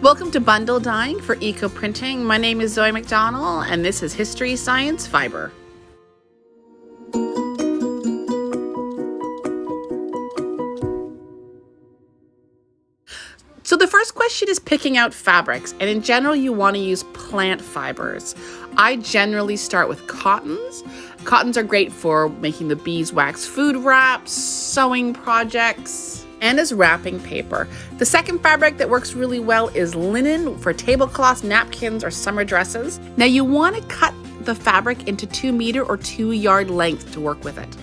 Welcome to Bundle Dyeing for Eco Printing. My name is Zoe McDonald and this is History, Science, Fiber. So the first question is picking out fabrics, and in general you want to use plant fibers. I generally start with cottons. Cottons are great for making the beeswax food wraps, sewing projects, and as wrapping paper. The second fabric that works really well is linen for tablecloths, napkins, or summer dresses. Now you want to cut the fabric into 2-meter or 2-yard length to work with it.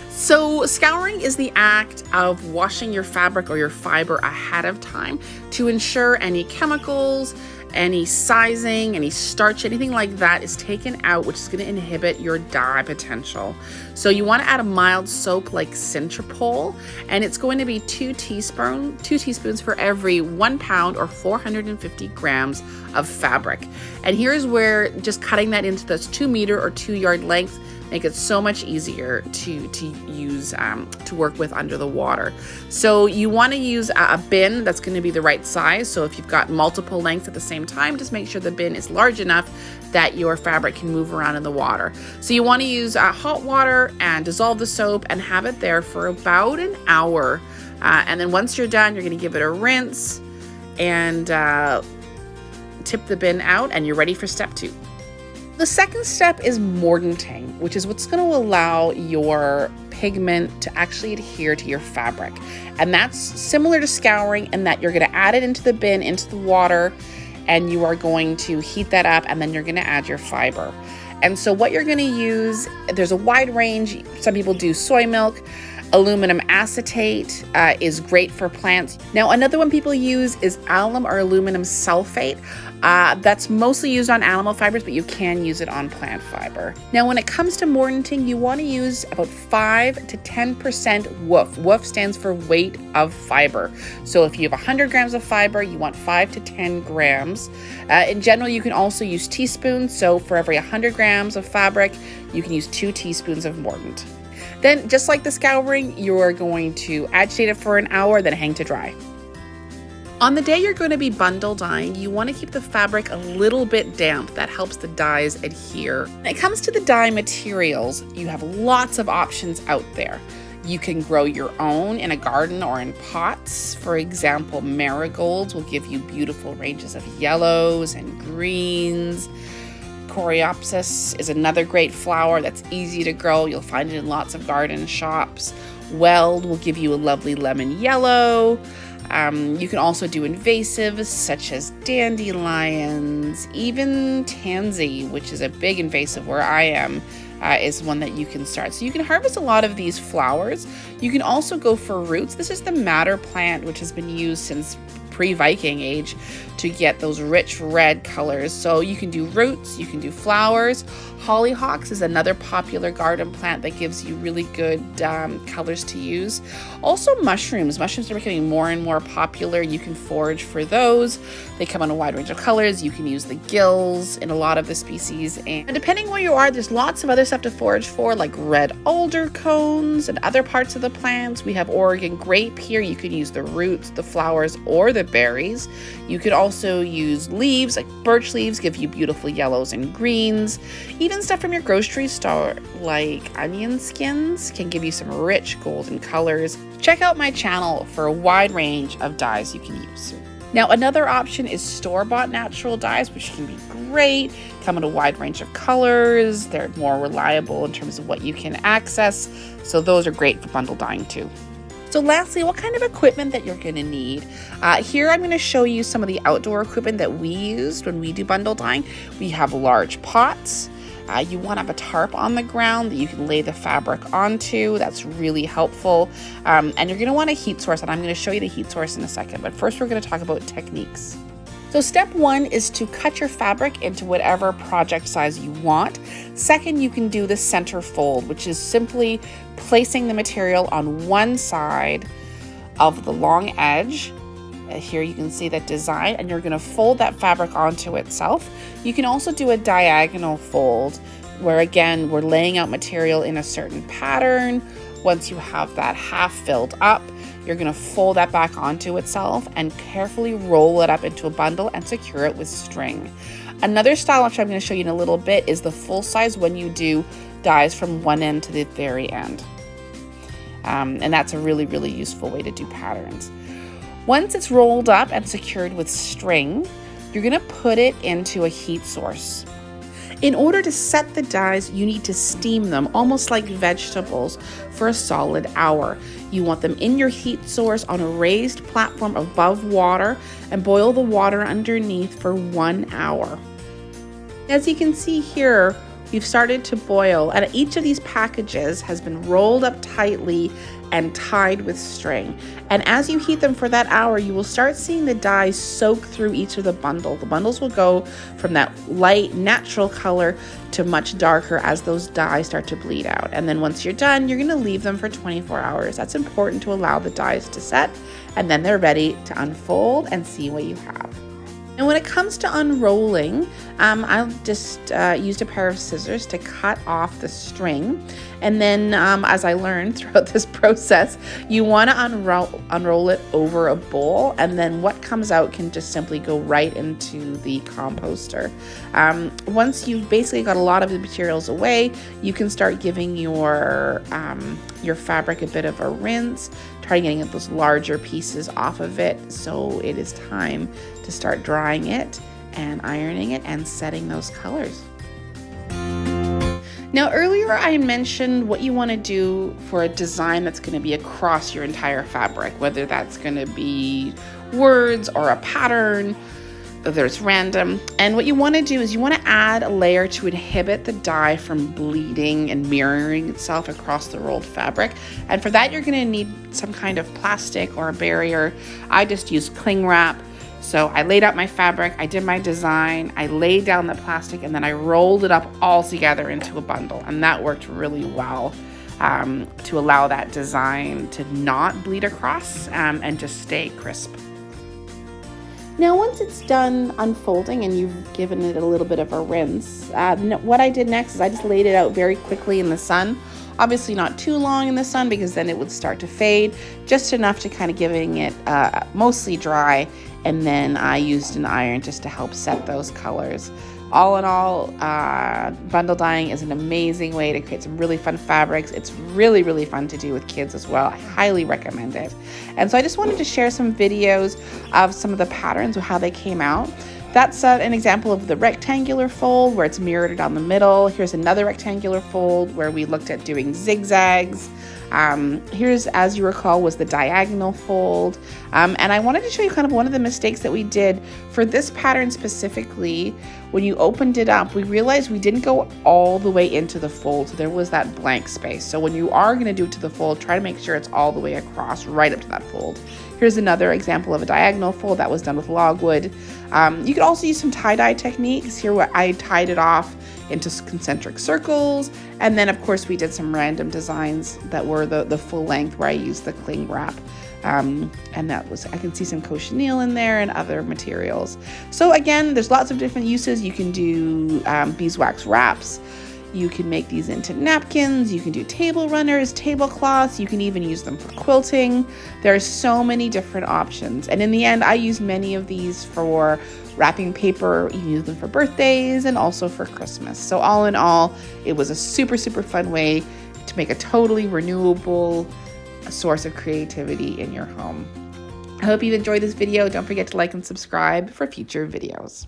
So scouring is the act of washing your fabric or your fiber ahead of time to ensure any chemicals, any sizing, any starch, anything like that is taken out, which is going to inhibit your dye potential. So you want to add a mild soap like Cintropol, and it's going to be 2 teaspoons for every 1 pound or 450 grams of fabric. And here's where just cutting that into this 2-meter or 2-yard length make it so much easier to use to work with under the water. So you want to use a bin that's going to be the right size. So if you've got multiple lengths at the same time, just make sure the bin is large enough that your fabric can move around in the water. So you want to use hot water and dissolve the soap and have it there for about an hour. And then once you're done, you're going to give it a rinse and tip the bin out, and you're ready for step 2. The second step is mordanting, which is what's going to allow your pigment to actually adhere to your fabric. And that's similar to scouring in that you're going to add it into the bin, into the water, and you are going to heat that up, and then you're going to add your fiber. And so what you're going to use, there's a wide range. Some people do soy milk. Aluminum acetate is great for plants. Now, another one people use is alum or aluminum sulfate. That's mostly used on animal fibers, but you can use it on plant fiber. Now, when it comes to mordanting, you want to use about 5 to 10% woof. Woof stands for weight of fiber. So if you have 100 grams of fiber, you want 5 to 10 grams. In general, you can also use teaspoons. So for every 100 grams of fabric, you can use 2 teaspoons of mordant. Then, just like the scouring, you're going to agitate it for an hour, then hang to dry. On the day you're going to be bundle dyeing, you want to keep the fabric a little bit damp. That helps the dyes adhere. When it comes to the dye materials, you have lots of options out there. You can grow your own in a garden or in pots. For example, marigolds will give you beautiful ranges of yellows and greens. Coreopsis is another great flower that's easy to grow. You'll find it in lots of garden shops. Weld will give you a lovely lemon yellow. You can also do invasives such as dandelions, even tansy, which is a big invasive where I am, is one that you can start. So you can harvest a lot of these flowers. You can also go for roots. This is the madder plant, which has been used since pre-Viking age to get those rich red colors. So you can do roots, you can do flowers. Hollyhocks is another popular garden plant that gives you really good colors to use. Also mushrooms. Mushrooms are becoming more and more popular. You can forage for those. They come in a wide range of colors. You can use the gills in a lot of the species. And depending where you are, there's lots of other stuff to forage for, like red alder cones and other parts of the plants. We have Oregon grape here. You can use the roots, the flowers, or the berries. You could also use leaves, like birch leaves give you beautiful yellows and greens. Even stuff from your grocery store like onion skins can give you some rich golden colors. Check out my channel for a wide range of dyes you can use. Now, another option is store-bought natural dyes, which can be great, come in a wide range of colors. They're more reliable in terms of what you can access. So those are great for bundle dyeing too. So lastly, what kind of equipment that you're going to need. Here I'm going to show you some of the outdoor equipment that we used when we do bundle dyeing. We have large pots. You want to have a tarp on the ground that you can lay the fabric onto. That's really helpful. And you're going to want a heat source, and I'm going to show you the heat source in a second. But first we're going to talk about techniques. So step 1 is to cut your fabric into whatever project size you want. Second, you can do the center fold, which is simply placing the material on one side of the long edge. Here you can see that design, and you're going to fold that fabric onto itself. You can also do a diagonal fold where, again, we're laying out material in a certain pattern. Once you have that half filled up, You're going to fold that back onto itself and carefully roll it up into a bundle and secure it with string. Another style, which I'm going to show you in a little bit, is the full size when you do dies from one end to the very end. And that's a really, really useful way to do patterns. Once it's rolled up and secured with string, you're going to put it into a heat source. In order to set the dies, you need to steam them, almost like vegetables, for a solid hour. You want them in your heat source on a raised platform above water, and boil the water underneath for 1 hour. As you can see here, we've started to boil, and each of these packages has been rolled up tightly and tied with string. And as you heat them for that hour, you will start seeing the dyes soak through each of the bundles. The bundles will go from that light, natural color to much darker as those dyes start to bleed out. And then once you're done, you're gonna leave them for 24 hours. That's important to allow the dyes to set, and then they're ready to unfold and see what you have. And when it comes to unrolling, I'll just used a pair of scissors to cut off the string. And then as I learned throughout this process, you want to unroll it over a bowl, and then what comes out can just simply go right into the composter. Once you've basically got a lot of the materials away, you can start giving your fabric a bit of a rinse, try getting those larger pieces off of it. So it is time to start drying it and ironing it and setting those colors. Now earlier I mentioned what you want to do for a design that's going to be across your entire fabric, whether that's going to be words or a pattern, whether it's random. And what you want to do is you want to add a layer to inhibit the dye from bleeding and mirroring itself across the rolled fabric. And for that, you're going to need some kind of plastic or a barrier. I just use cling wrap. So I laid out my fabric, I did my design, I laid down the plastic, and then I rolled it up all together into a bundle. And that worked really well to allow that design to not bleed across and just stay crisp. Now, once it's done unfolding and you've given it a little bit of a rinse, what I did next is I just laid it out very quickly in the sun. Obviously not too long in the sun, because then it would start to fade, just enough to kind of giving it mostly dry. And then I used an iron just to help set those colors. All in all, bundle dyeing is an amazing way to create some really fun fabrics. It's really, really fun to do with kids as well. I highly recommend it. And so I just wanted to share some videos of some of the patterns of how they came out. That's an example of the rectangular fold where it's mirrored down the middle. Here's another rectangular fold where we looked at doing zigzags. Here's, as you recall, was the diagonal fold. And I wanted to show you kind of one of the mistakes that we did for this pattern specifically. When you opened it up, we realized we didn't go all the way into the fold, so there was that blank space. So when you are going to do it to the fold, try to make sure it's all the way across, right up to that fold. Here's another example of a diagonal fold that was done with logwood. You could also use some tie-dye techniques. Here where I tied it off into concentric circles, and then of course we did some random designs that were the full length where I used the cling wrap. And that was, I can see some cochineal in there and other materials. So again, there's lots of different uses. You can do beeswax wraps. You can make these into napkins. You can do table runners, tablecloths. You can even use them for quilting. There are so many different options. And in the end, I use many of these for wrapping paper. You can use them for birthdays and also for Christmas. So all in all, it was a super, super fun way to make a totally renewable source of creativity in your home. I hope you've enjoyed this video. Don't forget to like and subscribe for future videos.